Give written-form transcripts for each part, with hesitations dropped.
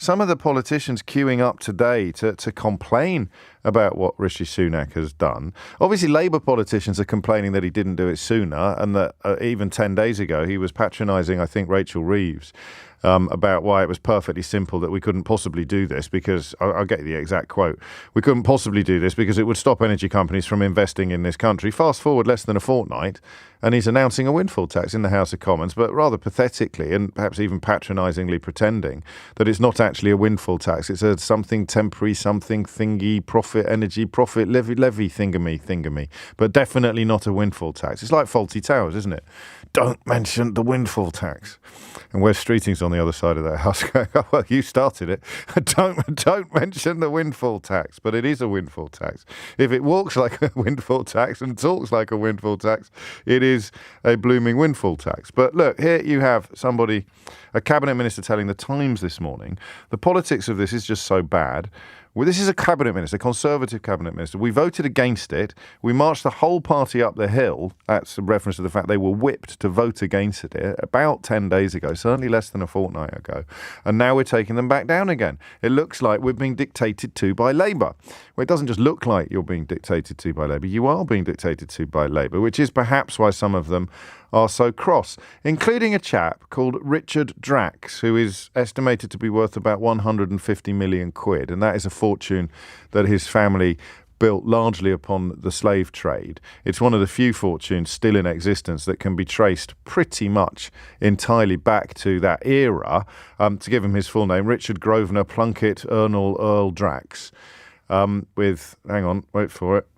some of the politicians queuing up today to complain about what Rishi Sunak has done. Obviously, Labour politicians are complaining that he didn't do it sooner, and that even 10 days ago he was patronising, I think, Rachel Reeves about why it was perfectly simple that we couldn't possibly do this because, I'll get you the exact quote, we couldn't possibly do this because it would stop energy companies from investing in this country. Fast forward less than a fortnight, and he's announcing a windfall tax in the House of Commons, but rather pathetically and perhaps even patronisingly pretending that it's not actually a windfall tax. It's a something temporary, something thingy, profit levy thingamy, but definitely not a windfall tax. It's like Faulty Towers, isn't it? Don't mention the windfall tax. And Wes Streeting's on the other side of that house going, oh, well, you started it. Don't mention the windfall tax, but it is a windfall tax. If it walks like a windfall tax and talks like a windfall tax, it is a blooming windfall tax. But look, here you have somebody, a cabinet minister telling the Times this morning, the politics of this is just so bad. Well, this is a cabinet minister, a Conservative cabinet minister. We voted against it. We marched the whole party up the hill. That's a reference to the fact they were whipped to vote against it about 10 days ago, certainly less than a fortnight ago. And now we're taking them back down again. It looks like we're being dictated to by Labour. Well, it doesn't just look like you're being dictated to by Labour. You are being dictated to by Labour, which is perhaps why some of them are so cross, including a chap called Richard Drax, who is estimated to be worth about 150 million quid. And that is a fortune that his family built largely upon the slave trade. It's one of the few fortunes still in existence that can be traced pretty much entirely back to that era. To give him his full name, Richard Grosvenor Plunkett Ernell Earl Drax, with, hang on, wait for it,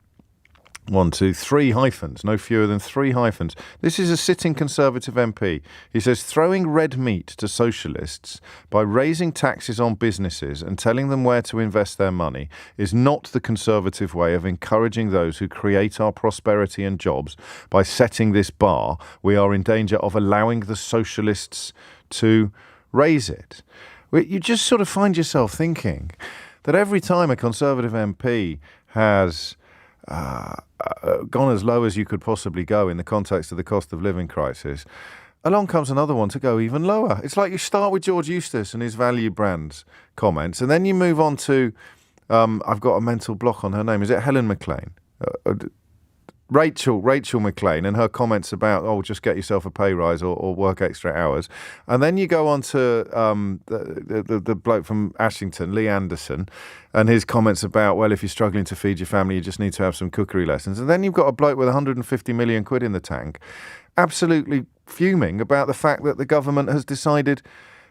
1, 2, 3 hyphens, no fewer than 3 hyphens. This is a sitting Conservative MP. He says, throwing red meat to socialists by raising taxes on businesses and telling them where to invest their money is not the Conservative way of encouraging those who create our prosperity and jobs. By setting this bar, we are in danger of allowing the socialists to raise it. You just sort of find yourself thinking that every time a Conservative MP has gone as low as you could possibly go in the context of the cost of living crisis, along comes another one to go even lower. It's like you start with George Eustice and his value brands comments, and then you move on to, I've got a mental block on her name. Is it Helen McLean? Rachel McLean and her comments about, oh, just get yourself a pay rise or work extra hours. And then you go on to the bloke from Ashington, Lee Anderson, and his comments about, well, if you're struggling to feed your family, you just need to have some cookery lessons. And then you've got a bloke with 150 million quid in the tank, absolutely fuming about the fact that the government has decided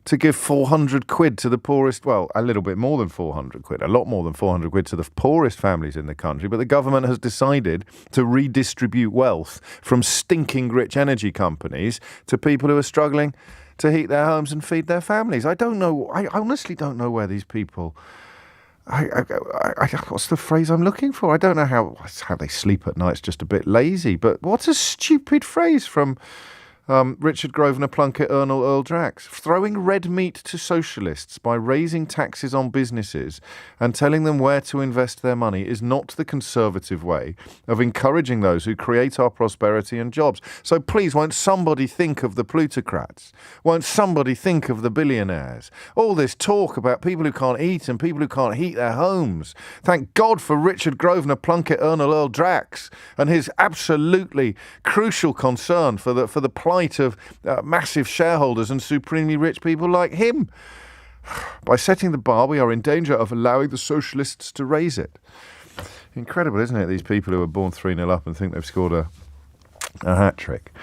to give 400 quid to the poorest, well, a little bit more than 400 quid, a lot more than 400 quid to the poorest families in the country. But the government has decided to redistribute wealth from stinking rich energy companies to people who are struggling to heat their homes and feed their families. I don't know. I honestly don't know where these people... what's the phrase I'm looking for? I don't know how they sleep at night. It's just a bit lazy. But what a stupid phrase from Richard Grosvenor Plunkett Ernell Earl Drax. Throwing red meat to socialists by raising taxes on businesses and telling them where to invest their money is not the Conservative way of encouraging those who create our prosperity and jobs. So please, won't somebody think of the plutocrats? Won't somebody think of the billionaires? All this talk about people who can't eat and people who can't heat their homes. Thank God for Richard Grosvenor Plunkett Ernell Earl Drax and his absolutely crucial concern for the plight of massive shareholders and supremely rich people like him. By setting the bar, we are in danger of allowing the socialists to raise it. Incredible, isn't it? These people who are born 3-0 up and think they've scored a hat-trick.